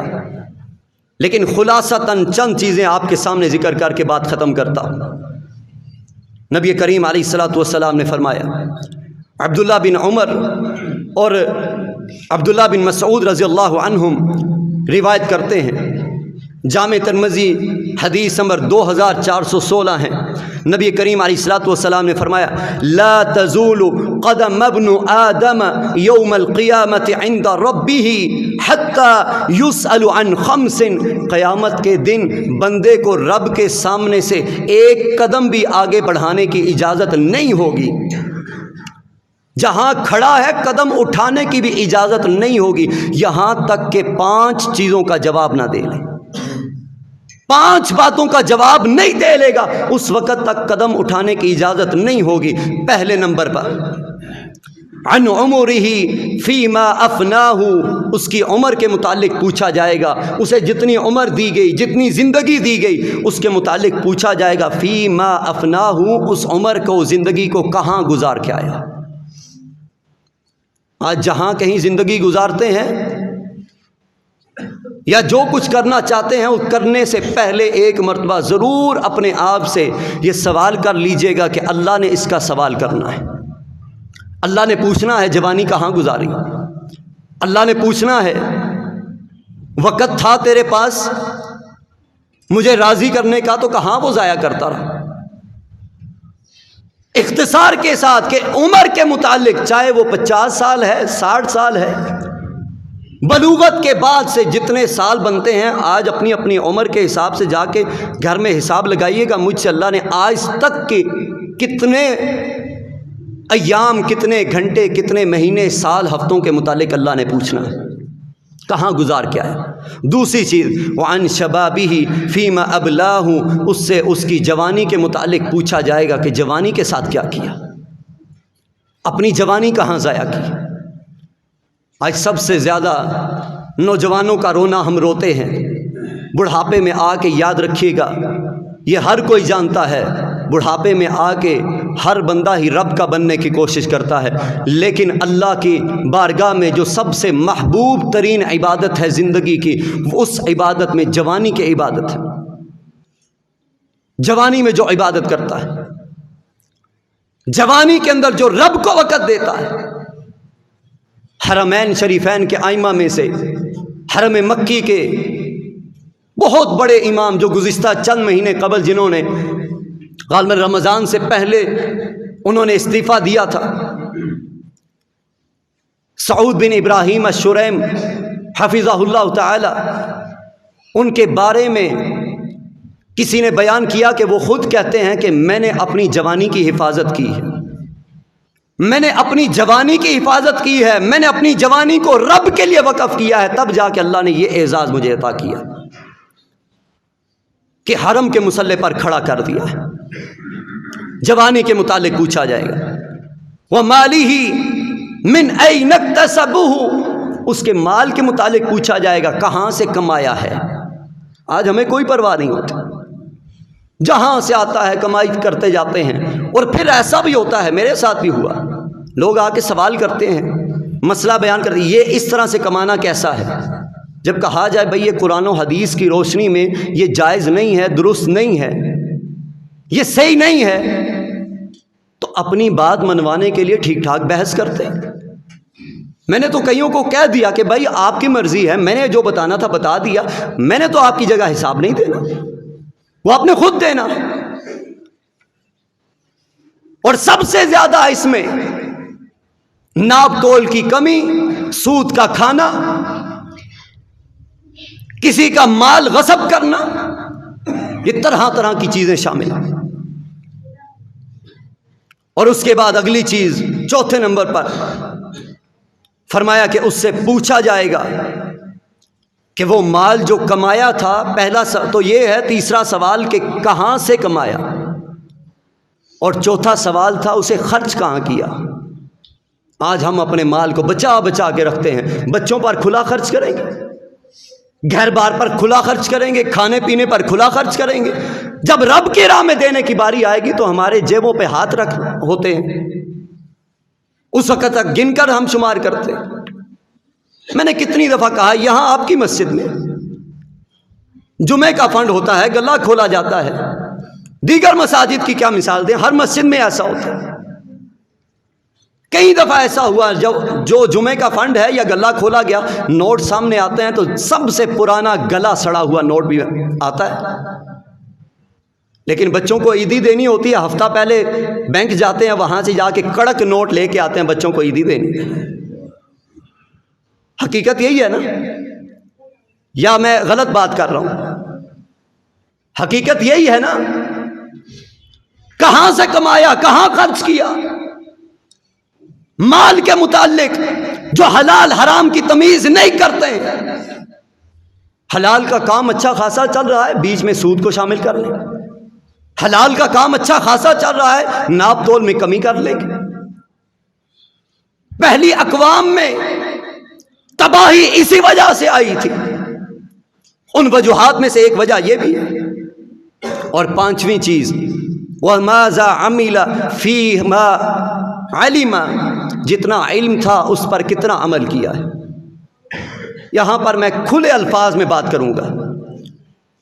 لیکن خلاصتاً چند چیزیں آپ کے سامنے ذکر کر کے بات ختم کرتا ہوں۔ نبی کریم علیہ الصلوۃ والسلام نے فرمایا، عبداللہ بن عمر اور عبداللہ بن مسعود رضی اللہ عنہم روایت کرتے ہیں، جامع ترمذی حدیث نمبر 2416 ہے، نبی کریم علیہ الصلوۃ والسلام نے فرمایا، لا تزول قدم ابن آدم یوم القیامت عند ربہ حتی یسأل عن خمس، قیامت کے دن بندے کو رب کے سامنے سے ایک قدم بھی آگے بڑھانے کی اجازت نہیں ہوگی، جہاں کھڑا ہے قدم اٹھانے کی بھی اجازت نہیں ہوگی، یہاں تک کہ 5 چیزوں کا جواب نہ دے لے، 5 باتوں کا جواب نہیں دے لے گا، اس وقت تک قدم اٹھانے کی اجازت نہیں ہوگی۔ پہلے نمبر پر عن عمرہ فیما افناہ، اس کی عمر کے متعلق پوچھا جائے گا، اسے جتنی عمر دی گئی، جتنی زندگی دی گئی، اس کے متعلق پوچھا جائے گا، فیما افناہ، اس عمر کو، زندگی کو کہاں گزار کے آیا۔ آج جہاں کہیں زندگی گزارتے ہیں یا جو کچھ کرنا چاہتے ہیں، اس کرنے سے پہلے ایک مرتبہ ضرور اپنے آپ سے یہ سوال کر لیجئے گا کہ اللہ نے اس کا سوال کرنا ہے، اللہ نے پوچھنا ہے جوانی کہاں گزاری، اللہ نے پوچھنا ہے وقت تھا تیرے پاس مجھے راضی کرنے کا تو کہاں وہ ضائع کرتا رہا۔ اختصار کے ساتھ کہ عمر کے متعلق، چاہے وہ 50 سال ہے، 60 سال ہے، بلوغت کے بعد سے جتنے سال بنتے ہیں، آج اپنی اپنی عمر کے حساب سے جا کے گھر میں حساب لگائیے گا، مجھ سے اللہ نے آج تک کے کتنے ایام، کتنے گھنٹے، کتنے مہینے، سال، ہفتوں کے متعلق اللہ نے پوچھنا ہے، کہاں گزار کیا ہے۔ دوسری چیز وعن شبابہ فیما ابلاہ، اس سے اس کی جوانی کے متعلق پوچھا جائے گا کہ جوانی کے ساتھ کیا کیا، اپنی جوانی کہاں ضائع کی۔ آج سب سے زیادہ نوجوانوں کا رونا ہم روتے ہیں، بڑھاپے میں آ کے یاد رکھیے گا، یہ ہر کوئی جانتا ہے، بڑھاپے میں آ کے ہر بندہ ہی رب کا بننے کی کوشش کرتا ہے، لیکن اللہ کی بارگاہ میں جو سب سے محبوب ترین عبادت ہے زندگی کی، اس عبادت میں جوانی کی عبادت ہے۔ جوانی میں جو عبادت کرتا ہے، جوانی کے اندر جو رب کو وقت دیتا ہے، حرمین شریفین کے ائمہ میں سے حرم مکی کے بہت بڑے امام جو گزشتہ چند مہینے قبل جنہوں نے غالباً رمضان سے پہلے انہوں نے استعفیٰ دیا تھا، سعود بن ابراہیم الشریم حفظہ اللہ تعالی، ان کے بارے میں کسی نے بیان کیا کہ وہ خود کہتے ہیں کہ میں نے اپنی جوانی کی حفاظت کی ہے، میں نے اپنی جوانی کی حفاظت کی ہے، میں نے اپنی جوانی کو رب کے لیے وقف کیا ہے، تب جا کے اللہ نے یہ اعزاز مجھے عطا کیا کہ حرم کے مصلی پر کھڑا کر دیا ہے۔ جوانی کے متعلق پوچھا جائے گا، وَمَالِهِ مِنْ أَيْنَ اكْتَسَبَهُ، اس کے مال کے متعلق پوچھا جائے گا کہاں سے کمایا ہے۔ آج ہمیں کوئی پرواہ نہیں ہوتی، جہاں سے آتا ہے کمائی کرتے جاتے ہیں، اور پھر ایسا بھی ہوتا ہے، میرے ساتھ بھی ہوا، لوگ آ کے سوال کرتے ہیں، مسئلہ بیان کرتے ہیں، یہ اس طرح سے کمانا کیسا ہے؟ جب کہا جائے بھئی یہ قرآن و حدیث کی روشنی میں یہ جائز نہیں ہے، درست نہیں ہے، یہ صحیح نہیں ہے، تو اپنی بات منوانے کے لیے ٹھیک ٹھاک بحث کرتے ہیں۔ میں نے تو کئیوں کو کہہ دیا کہ بھائی آپ کی مرضی ہے، میں نے جو بتانا تھا بتا دیا، میں نے تو آپ کی جگہ حساب نہیں دینا، وہ آپ نے خود دینا۔ اور سب سے زیادہ اس میں ناپ تول کی کمی، سود کا کھانا، کسی کا مال غصب کرنا، یہ طرح طرح کی چیزیں شامل ہیں۔ اور اس کے بعد اگلی چیز چوتھے نمبر پر فرمایا کہ اس سے پوچھا جائے گا کہ وہ مال جو کمایا تھا، پہلا تو یہ ہے، تیسرا سوال کہ کہاں سے کمایا، اور چوتھا سوال تھا اسے خرچ کہاں کیا۔ آج ہم اپنے مال کو بچا بچا کے رکھتے ہیں، بچوں پر کھلا خرچ کریں گے، گھر بار پر کھلا خرچ کریں گے، کھانے پینے پر کھلا خرچ کریں گے، جب رب کی راہ میں دینے کی باری آئے گی تو ہمارے جیبوں پہ ہاتھ رکھ ہوتے ہیں، اس وقت تک گن کر ہم شمار کرتے ہیں۔ میں نے کتنی دفعہ کہا، یہاں آپ کی مسجد میں جمعے کا فنڈ ہوتا ہے، گلہ کھولا جاتا ہے، دیگر مساجد کی کیا مثال دیں، ہر مسجد میں ایسا ہوتا ہے۔ کئی دفعہ ایسا ہوا جو جمعے کا فنڈ ہے یا گلہ کھولا گیا، نوٹ سامنے آتے ہیں تو سب سے پرانا گلا سڑا ہوا نوٹ بھی آتا ہے، لیکن بچوں کو عیدی دینی ہوتی ہے، ہفتہ پہلے بینک جاتے ہیں، وہاں سے جا کے کڑک نوٹ لے کے آتے ہیں بچوں کو عیدی دینی۔ حقیقت یہی ہے نا، یا میں غلط بات کر رہا ہوں؟ حقیقت یہی ہے نا، کہاں سے کمایا، کہاں خرچ کیا۔ مال کے متعلق جو حلال حرام کی تمیز نہیں کرتے ہیں، حلال کا کام اچھا خاصا چل رہا ہے، بیچ میں سود کو شامل کر لیں، حلال کا کام اچھا خاصا چل رہا ہے، ناپ تول میں کمی کر لیں گے۔ پہلی اقوام میں تباہی اسی وجہ سے آئی تھی، ان وجوہات میں سے ایک وجہ یہ بھی ہے۔ اور پانچویں چیز وَمَاذَا عَمِلَ فِيهِ مَا عَلِمَ، جتنا علم تھا اس پر کتنا عمل کیا ہے۔ یہاں پر میں کھلے الفاظ میں بات کروں گا۔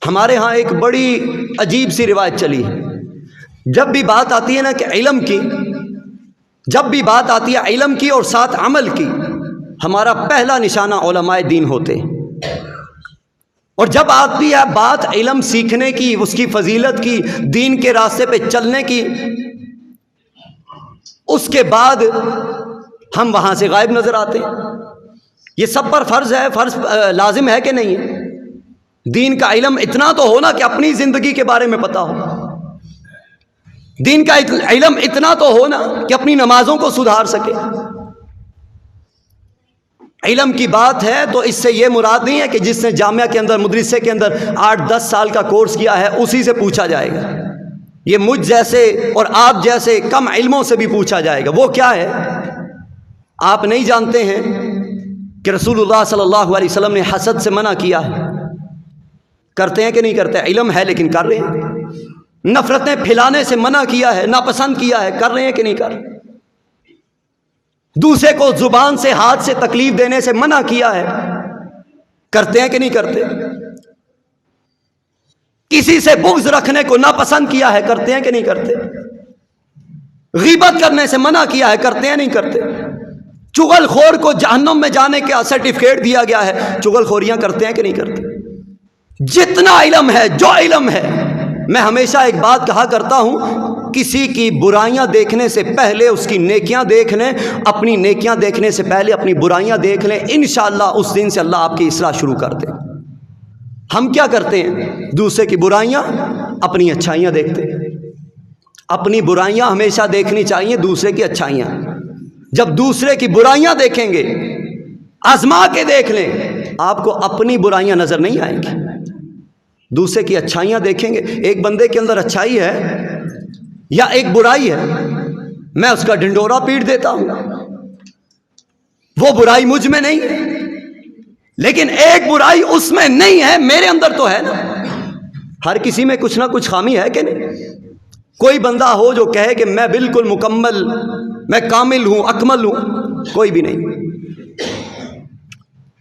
ہمارے ہاں ایک بڑی عجیب سی روایت چلی ہے، جب بھی بات آتی ہے نا کہ علم کی، جب بھی بات آتی ہے علم کی اور ساتھ عمل کی، ہمارا پہلا نشانہ علماء دین ہوتے ہیں۔ اور جب آتی ہے بات علم سیکھنے کی، اس کی فضیلت کی، دین کے راستے پہ چلنے کی، اس کے بعد ہم وہاں سے غائب نظر آتے ہیں۔ یہ سب پر فرض ہے، فرض لازم ہے کہ نہیں ہے؟ دین کا علم اتنا تو ہونا کہ اپنی زندگی کے بارے میں پتا ہو، دین کا علم اتنا تو ہونا کہ اپنی نمازوں کو سدھار سکے۔ علم کی بات ہے تو اس سے یہ مراد نہیں ہے کہ جس نے جامعہ کے اندر، مدرسے کے اندر 8-10 سال کا کورس کیا ہے اسی سے پوچھا جائے گا۔ یہ مجھ جیسے اور آپ جیسے کم علموں سے بھی پوچھا جائے گا۔ وہ کیا ہے؟ آپ نہیں جانتے ہیں کہ رسول اللہ صلی اللہ علیہ وسلم نے حسد سے منع کیا ہے؟ کرتے ہیں کہ نہیں کرتے؟ علم ہے لیکن کر رہے ہیں۔ نفرتیں پھیلانے سے منع کیا ہے، ناپسند کیا ہے، کر رہے ہیں کہ نہیں کر رہے؟ دوسرے کو زبان سے، ہاتھ سے تکلیف دینے سے منع کیا ہے، کرتے ہیں کہ نہیں کرتے؟ کسی سے بغض رکھنے کو ناپسند کیا ہے، کرتے ہیں کہ نہیں کرتے؟ غیبت کرنے سے منع کیا ہے، کرتے ہیں نہیں کرتے؟ چغل خور کو جہنم میں جانے کا سرٹیفکیٹ دیا گیا ہے، چغل خوریاں کرتے ہیں کہ نہیں کرتے؟ جتنا علم ہے، جو علم ہے، میں ہمیشہ ایک بات کہا کرتا ہوں، کسی کی برائیاں دیکھنے سے پہلے اس کی نیکیاں دیکھ لیں، اپنی نیکیاں دیکھنے سے پہلے اپنی برائیاں دیکھ لیں، انشاءاللہ اس دن سے اللہ آپ کی اصلاح شروع کر دے۔ ہم کیا کرتے ہیں؟ دوسرے کی برائیاں، اپنی اچھائیاں دیکھتے ہیں۔ اپنی برائیاں ہمیشہ دیکھنی چاہیے، دوسرے کی اچھائیاں۔ جب دوسرے کی برائیاں دیکھیں گے، آزما کے دیکھ لیں، آپ کو اپنی برائیاں نظر نہیں آئیں گی، دوسرے کی اچھائیاں دیکھیں گے۔ ایک بندے کے اندر اچھائی ہے یا ایک برائی ہے، میں اس کا ڈنڈورا پیٹ دیتا ہوں، وہ برائی مجھ میں نہیں ہے، لیکن ایک برائی اس میں نہیں ہے، میرے اندر تو ہے نا۔ ہر کسی میں کچھ نہ کچھ خامی ہے کہ نہیں؟ کوئی بندہ ہو جو کہے کہ میں بالکل مکمل، میں کامل ہوں، اکمل ہوں، کوئی بھی نہیں۔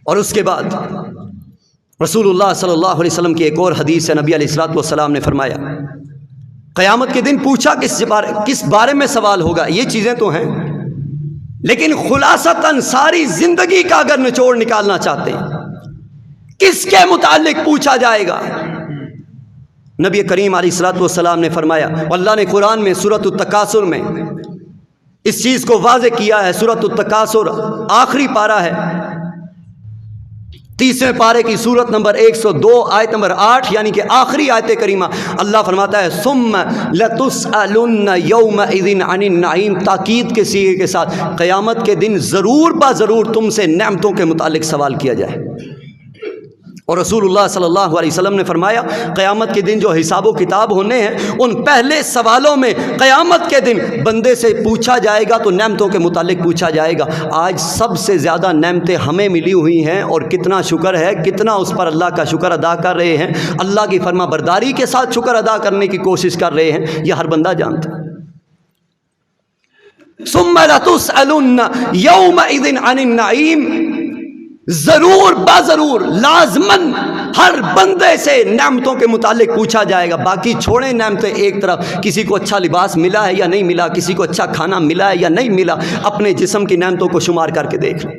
اور اس کے بعد رسول اللہ صلی اللہ علیہ وسلم کی ایک اور حدیث ہے، نبی علیہ الصلوۃ والسلام نے فرمایا، قیامت کے دن پوچھا کس بارے میں سوال ہوگا؟ یہ چیزیں تو ہیں، لیکن خلاصتاً ساری زندگی کا اگر نچوڑ نکالنا چاہتے ہیں، کس کے متعلق پوچھا جائے گا؟ نبی کریم علیہ الصلوۃ والسلام نے فرمایا، اللہ نے قرآن میں سورۃ التکاثر میں اس چیز کو واضح کیا ہے۔ سورۃ التکاثر آخری پارہ ہے، 30ویں پارے کی سورت نمبر 102 آیت نمبر 8، یعنی کہ آخری آیت کریمہ۔ اللہ فرماتا ہے ثم لتسألن یومئذ عن النعیم، تاکید کے صیغے کے ساتھ، قیامت کے دن ضرور با ضرور تم سے نعمتوں کے متعلق سوال کیا جائے۔ اور رسول اللہ صلی اللہ علیہ وسلم نے فرمایا، قیامت کے دن جو حساب و کتاب ہونے ہیں، ان پہلے سوالوں میں قیامت کے دن بندے سے پوچھا جائے گا تو نعمتوں کے متعلق پوچھا جائے گا۔ آج سب سے زیادہ نعمتیں ہمیں ملی ہوئی ہیں، اور کتنا شکر ہے، کتنا اس پر اللہ کا شکر ادا کر رہے ہیں، اللہ کی فرما برداری کے ساتھ شکر ادا کرنے کی کوشش کر رہے ہیں، یہ ہر بندہ جانتا ہے۔ ثم لتسألن یومئذ عن النعیم، ضرور با ضرور لازماً ہر بندے سے نعمتوں کے متعلق پوچھا جائے گا۔ باقی چھوڑیں نعمتیں ایک طرف، کسی کو اچھا لباس ملا ہے یا نہیں ملا، کسی کو اچھا کھانا ملا ہے یا نہیں ملا، اپنے جسم کی نعمتوں کو شمار کر کے دیکھ لیں،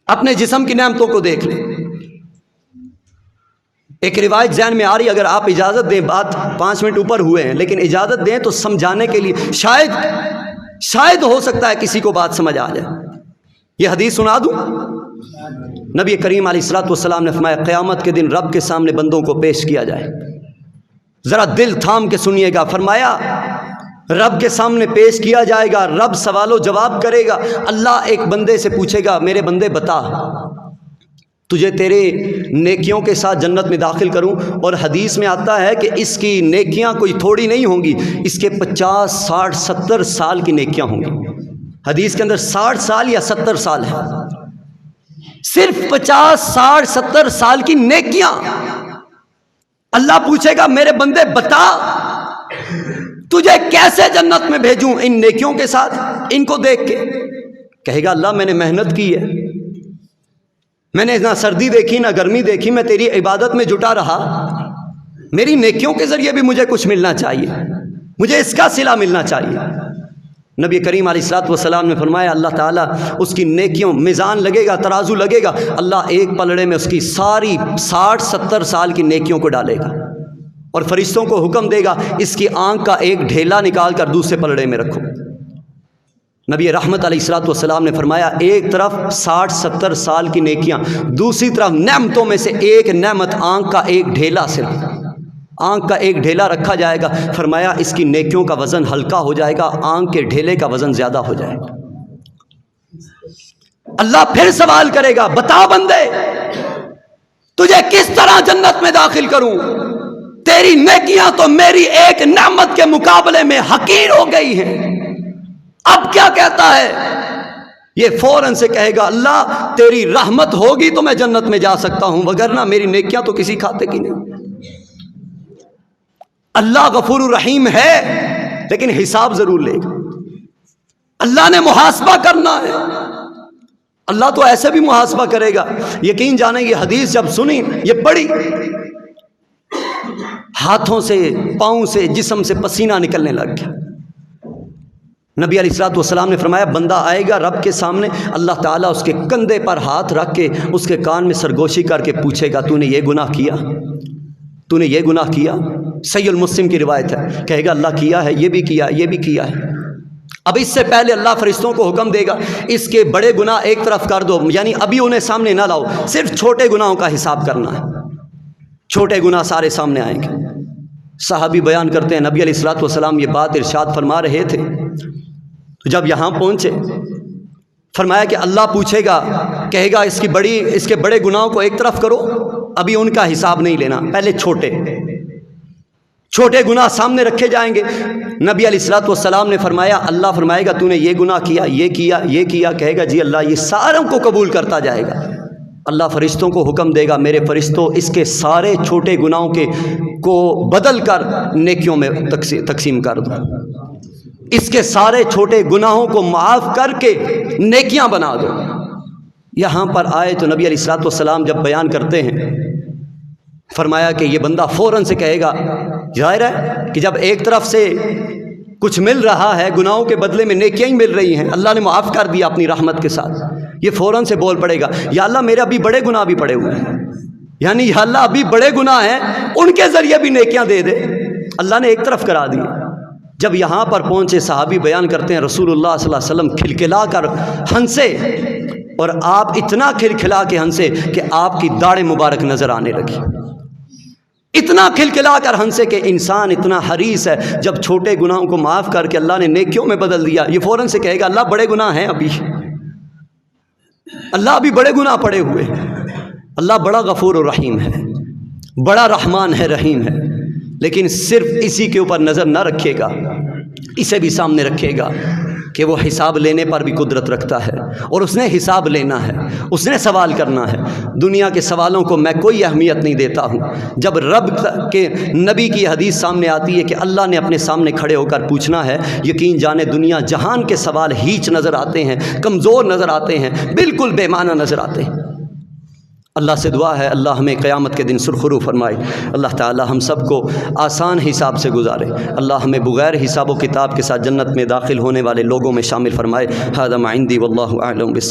اپنے جسم کی نعمتوں کو دیکھ لیں۔ ایک روایت ذہن میں آ رہی، اگر آپ اجازت دیں، بات 5 منٹ اوپر ہوئے ہیں، لیکن اجازت دیں تو سمجھانے کے لیے، شاید ہو سکتا ہے کسی کو بات سمجھ آ جائے۔ یہ حدیث سنا دوں؟ نبی کریم علیہ الصلوۃ والسلام نے فرمایا، قیامت کے دن رب کے سامنے بندوں کو پیش کیا جائے، ذرا دل تھام کے سنیے گا۔ فرمایا رب کے سامنے پیش کیا جائے گا، رب سوال و جواب کرے گا۔ اللہ ایک بندے سے پوچھے گا، میرے بندے بتا، تجھے تیرے نیکیوں کے ساتھ جنت میں داخل کروں؟ اور حدیث میں آتا ہے کہ اس کی نیکیاں کوئی تھوڑی نہیں ہوں گی، اس کے 50 60 70 سال کی نیکیاں ہوں گی۔ حدیث کے اندر 60 سال یا 70 سال ہے، صرف 50 60 70 سال کی نیکیاں۔ اللہ پوچھے گا، میرے بندے بتا، تجھے کیسے جنت میں بھیجوں ان نیکیوں کے ساتھ، ان کو دیکھ کے؟ کہے گا، اللہ میں نے محنت کی ہے، میں نے نہ سردی دیکھی نہ گرمی دیکھی، میں تیری عبادت میں جٹا رہا، میری نیکیوں کے ذریعے بھی مجھے کچھ ملنا چاہیے، مجھے اس کا صلہ ملنا چاہیے۔ نبی کریم علیہ الصلوۃ والسلام نے فرمایا اللہ تعالیٰ اس کی نیکیوں میزان لگے گا، ترازو لگے گا، اللہ ایک پلڑے میں اس کی ساری 60-70 سال کی نیکیوں کو ڈالے گا اور فرشتوں کو حکم دے گا اس کی آنکھ کا ایک ڈھیلا نکال کر دوسرے پلڑے میں رکھو۔ نبی رحمت علیہ الصلوۃ والسلام نے فرمایا ایک طرف 60-70 سال کی نیکیاں، دوسری طرف نعمتوں میں سے ایک نعمت آنکھ کا ایک ڈھیلا، صرف آنکھ کا ایک ڈھیلا رکھا جائے گا، فرمایا اس کی نیکیوں کا وزن ہلکا ہو جائے گا، آنکھ کے ڈھیلے کا وزن زیادہ ہو جائے گا۔ اللہ پھر سوال کرے گا بتا بندے تجھے کس طرح جنت میں داخل کروں، تیری نیکیاں تو میری ایک نعمت کے مقابلے میں حقیر ہو گئی ہیں، اب کیا کہتا ہے؟ یہ فوراً سے کہے گا اللہ تیری رحمت ہوگی تو میں جنت میں جا سکتا ہوں، وگرنہ میری نیکیاں تو کسی کھاتے کی نہیں۔ اللہ غفور الرحیم ہے لیکن حساب ضرور لے گا، اللہ نے محاسبہ کرنا ہے، اللہ تو ایسے بھی محاسبہ کرے گا۔ یقین جانے یہ حدیث جب سنی، یہ پڑھی، ہاتھوں سے پاؤں سے جسم سے پسینہ نکلنے لگ گیا۔ نبی علیہ الصلوۃ والسلام نے فرمایا بندہ آئے گا رب کے سامنے، اللہ تعالیٰ اس کے کندھے پر ہاتھ رکھ کے اس کے کان میں سرگوشی کر کے پوچھے گا تو نے یہ گناہ کیا، تو نے یہ گناہ کیا؟ صحیح المسلم کی روایت ہے، کہے گا اللہ کیا ہے، یہ بھی کیا، یہ بھی کیا ہے۔ اب اس سے پہلے اللہ فرشتوں کو حکم دے گا اس کے بڑے گناہ ایک طرف کر دو، یعنی ابھی انہیں سامنے نہ لاؤ، صرف چھوٹے گناہوں کا حساب کرنا ہے، چھوٹے گناہ سارے سامنے آئیں گے۔ صحابی بیان کرتے ہیں نبی علیہ الصلوۃ والسلام یہ بات ارشاد فرما رہے تھے، تو جب یہاں پہنچے فرمایا کہ اللہ پوچھے گا، کہے گا اس کے بڑے گناہوں کو ایک طرف کرو، ابھی ان کا حساب نہیں لینا، پہلے چھوٹے گناہ سامنے رکھے جائیں گے۔ نبی علیہ الصلوۃ والسلام نے فرمایا اللہ فرمائے گا تو نے یہ گناہ کیا، یہ کیا، یہ کیا، کہے گا جی اللہ یہ ساروں کو قبول کرتا جائے گا۔ اللہ فرشتوں کو حکم دے گا میرے فرشتوں اس کے سارے چھوٹے گناہوں کو بدل کر نیکیوں میں تقسیم کر دو، اس کے سارے چھوٹے گناہوں کو معاف کر کے نیکیاں بنا دو۔ یہاں پر آئے تو نبی علیہ الصلوۃ والسلام جب بیان کرتے ہیں فرمایا کہ یہ بندہ فوراً سے کہے گا، ظاہر ہے کہ جب ایک طرف سے کچھ مل رہا ہے، گناہوں کے بدلے میں نیکیاں ہی مل رہی ہیں، اللہ نے معاف کر دیا اپنی رحمت کے ساتھ، یہ فوراً سے بول پڑے گا یا اللہ میرے ابھی بڑے گناہ بھی پڑے ہوئے ہیں، یعنی یا اللہ ابھی بڑے گناہ ہیں ان کے ذریعے بھی نیکیاں دے دے، اللہ نے ایک طرف کرا دی۔ جب یہاں پر پہنچے صحابی بیان کرتے ہیں رسول اللہ صلی اللہ علیہ وسلم کھلکھلا کر ہنسے، اور آپ اتنا کھلکھلا کے ہنسے کہ آپ کی داڑھ مبارک نظر آنے لگی، اتنا کھلکھلا کر ہنسے کہ انسان اتنا حریص ہے جب چھوٹے گناہوں کو معاف کر کے اللہ نے نیکیوں میں بدل دیا، یہ فوراً سے کہے گا اللہ بڑے گناہ ہیں ابھی، اللہ ابھی بڑے گناہ پڑے ہوئے ہیں۔ اللہ بڑا غفور و رحیم ہے، بڑا رحمان ہے، رحیم ہے، لیکن صرف اسی کے اوپر نظر نہ رکھے گا، اسے بھی سامنے رکھے گا کہ وہ حساب لینے پر بھی قدرت رکھتا ہے، اور اس نے حساب لینا ہے، اس نے سوال کرنا ہے۔ دنیا کے سوالوں کو میں کوئی اہمیت نہیں دیتا ہوں، جب رب کے نبی کی حدیث سامنے آتی ہے کہ اللہ نے اپنے سامنے کھڑے ہو کر پوچھنا ہے، یقین جانے دنیا جہان کے سوال ہیچ نظر آتے ہیں، کمزور نظر آتے ہیں، بالکل بے معنی نظر آتے ہیں۔ اللہ سے دعا ہے اللہ ہمیں قیامت کے دن سرخرو فرمائے، اللہ تعالی ہم سب کو آسان حساب سے گزارے، اللہ ہمیں بغیر حساب و کتاب کے ساتھ جنت میں داخل ہونے والے لوگوں میں شامل فرمائے۔ ھذا ما عندی واللہ اعلم بالصواب۔